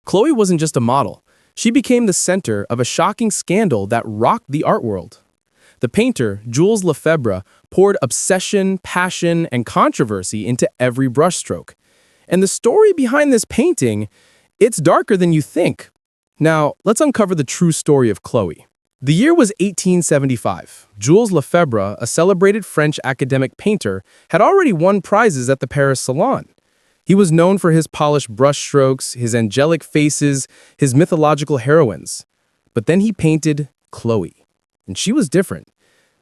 Chloé wasn't just a model. She became the center of a shocking scandal that rocked the art world. The painter, Jules Lefebvre, poured obsession, passion, and controversy into every brushstroke. And the story behind this painting, it's darker than you think. Now, let's uncover the true story of Chloé. The year was 1875. Jules Lefebvre, a celebrated French academic painter, had already won prizes at the Paris Salon. He was known for his polished brushstrokes, his angelic faces, his mythological heroines. But then he painted Chloé. And she was different.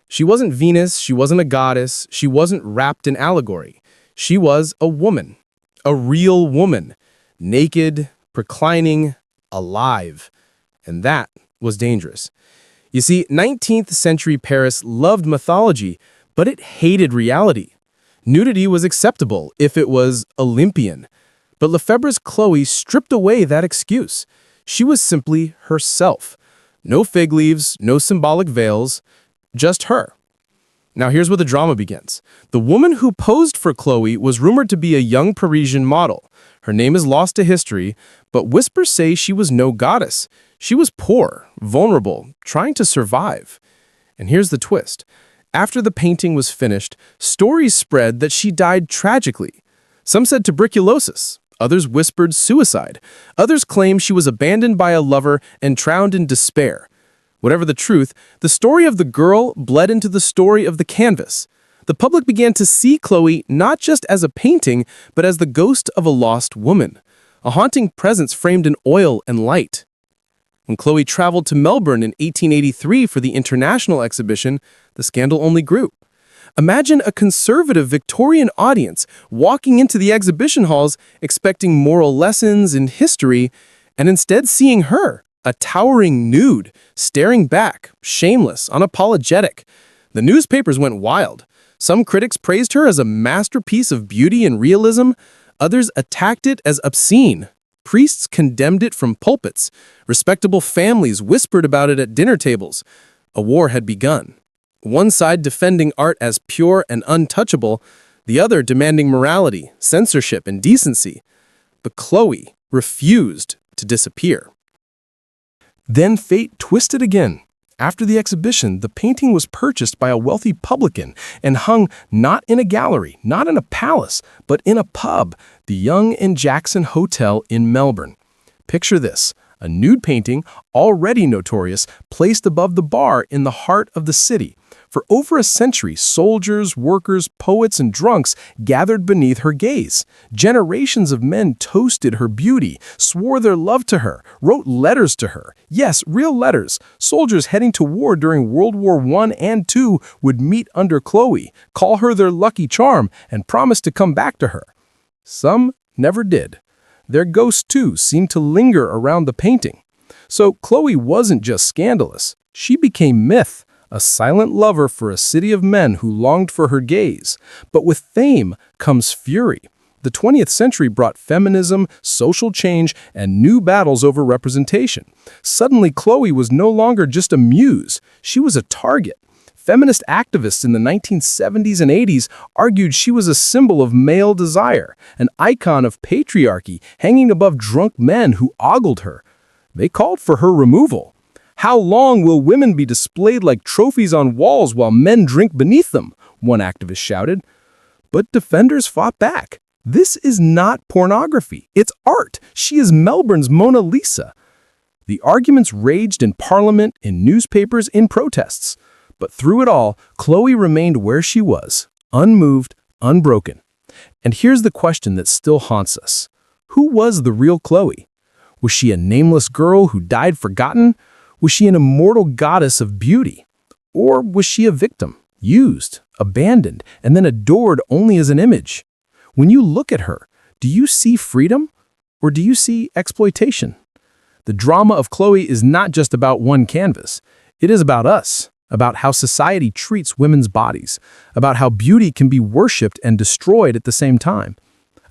She wasn't Venus, she wasn't a goddess, she wasn't wrapped in allegory. She was a woman, a real woman, naked, reclining, alive. And that was dangerous. You see, 19th century Paris loved mythology, but it hated reality. Nudity was acceptable if it was Olympian. But Lefebvre's Chloé stripped away that excuse. She was simply herself. No fig leaves, no symbolic veils, just her. Now here's where the drama begins. The woman who posed for Chloé was rumored to be a young Parisian model. Her name is lost to history, but whispers say she was no goddess. She was poor, vulnerable, trying to survive. And here's the twist. After the painting was finished, stories spread that she died tragically. Some said tuberculosis. Others whispered suicide. Others claimed she was abandoned by a lover and drowned in despair. Whatever the truth, the story of the girl bled into the story of the canvas. The public began to see Chloé not just as a painting, but as the ghost of a lost woman, a haunting presence framed in oil and light. When Chloé traveled to Melbourne in 1883 for the international exhibition, the scandal only grew. Imagine a conservative Victorian audience walking into the exhibition halls expecting moral lessons in history, and instead seeing her, a towering nude, staring back, shameless, unapologetic. The newspapers went wild. Some critics praised her as a masterpiece of beauty and realism. Others attacked it as obscene. Priests condemned it from pulpits. Respectable families whispered about it at dinner tables. A war had begun. One side defending art as pure and untouchable, the other demanding morality, censorship, and decency. But Chloé refused to disappear. Then fate twisted again. After the exhibition, the painting was purchased by a wealthy publican and hung not in a gallery, not in a palace, but in a pub, the Young and Jackson Hotel in Melbourne. Picture this, a nude painting, already notorious, placed above the bar in the heart of the city. For over a century, soldiers, workers, poets, and drunks gathered beneath her gaze. Generations of men toasted her beauty, swore their love to her, wrote letters to her. Yes, real letters. Soldiers heading to war during World War I and II would meet under Chloé, call her their lucky charm, and promise to come back to her. Some never did. Their ghosts, too, seemed to linger around the painting. So Chloé wasn't just scandalous. She became myth. A silent lover for a city of men who longed for her gaze. But with fame comes fury. The 20th century brought feminism, social change, and new battles over representation. Suddenly, Chloé was no longer just a muse. She was a target. Feminist activists in the 1970s and 80s argued she was a symbol of male desire, an icon of patriarchy hanging above drunk men who ogled her. They called for her removal. How long will women be displayed like trophies on walls while men drink beneath them? One activist shouted. But defenders fought back. This is not pornography. It's art. She is Melbourne's Mona Lisa. The arguments raged in parliament, in newspapers, in protests. But through it all, Chloé remained where she was, unmoved, unbroken. And here's the question that still haunts us. Who was the real Chloé? Was she a nameless girl who died forgotten? Was she an immortal goddess of beauty? Or was she a victim, used, abandoned, and then adored only as an image? When you look at her, do you see freedom or do you see exploitation? The drama of Chloé is not just about one canvas. It is about us, about how society treats women's bodies, about how beauty can be worshipped and destroyed at the same time,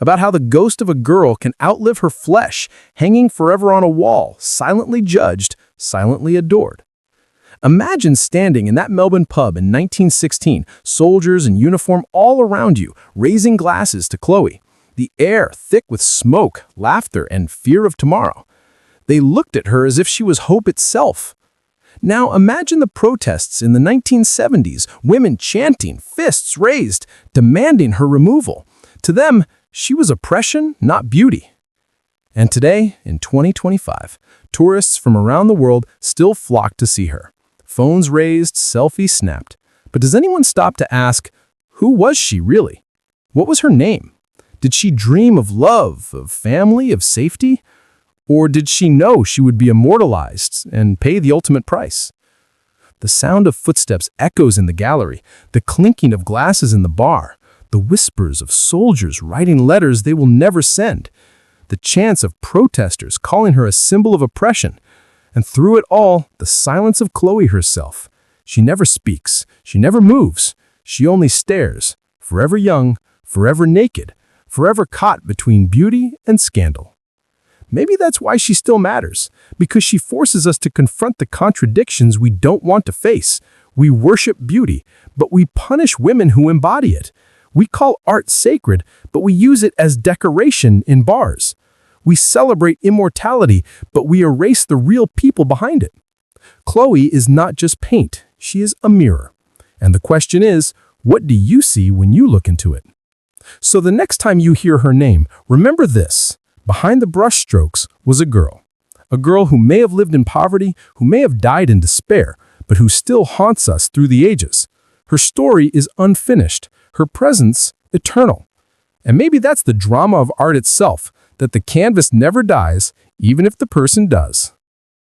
about how the ghost of a girl can outlive her flesh, hanging forever on a wall, silently judged, silently adored. Imagine standing in that Melbourne pub in 1916, soldiers in uniform all around you, raising glasses to Chloé, the air thick with smoke, laughter, and fear of tomorrow. They looked at her as if she was hope itself. Now imagine the protests in the 1970s, women chanting, fists raised, demanding her removal. To them, she was oppression, not beauty. And today, in 2025, tourists from around the world still flock to see her. Phones raised, selfies snapped. But does anyone stop to ask, who was she really? What was her name? Did she dream of love, of family, of safety? Or did she know she would be immortalized and pay the ultimate price? The sound of footsteps echoes in the gallery, the clinking of glasses in the bar, the whispers of soldiers writing letters they will never send, the chants of protesters calling her a symbol of oppression, and through it all, the silence of Chloé herself. She never speaks, she never moves, she only stares, forever young, forever naked, forever caught between beauty and scandal. Maybe that's why she still matters, because she forces us to confront the contradictions we don't want to face. We worship beauty, but we punish women who embody it. We call art sacred, but we use it as decoration in bars. We celebrate immortality, but we erase the real people behind it. Chloé is not just paint, she is a mirror. And the question is, what do you see when you look into it? So the next time you hear her name, remember this. Behind the brushstrokes was a girl who may have lived in poverty, who may have died in despair, but who still haunts us through the ages. Her story is unfinished, her presence eternal. And maybe that's the drama of art itself, that the canvas never dies, even if the person does.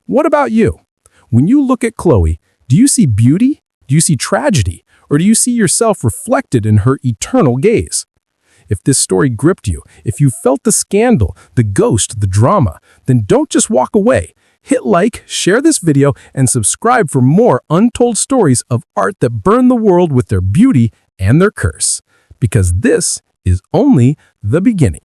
What about you? When you look at Chloé, do you see beauty? Do you see tragedy? Or do you see yourself reflected in her eternal gaze? If this story gripped you, if you felt the scandal, the ghost, the drama, then don't just walk away. Hit like, share this video, and subscribe for more untold stories of art that burn the world with their beauty and their curse. Because this is only the beginning.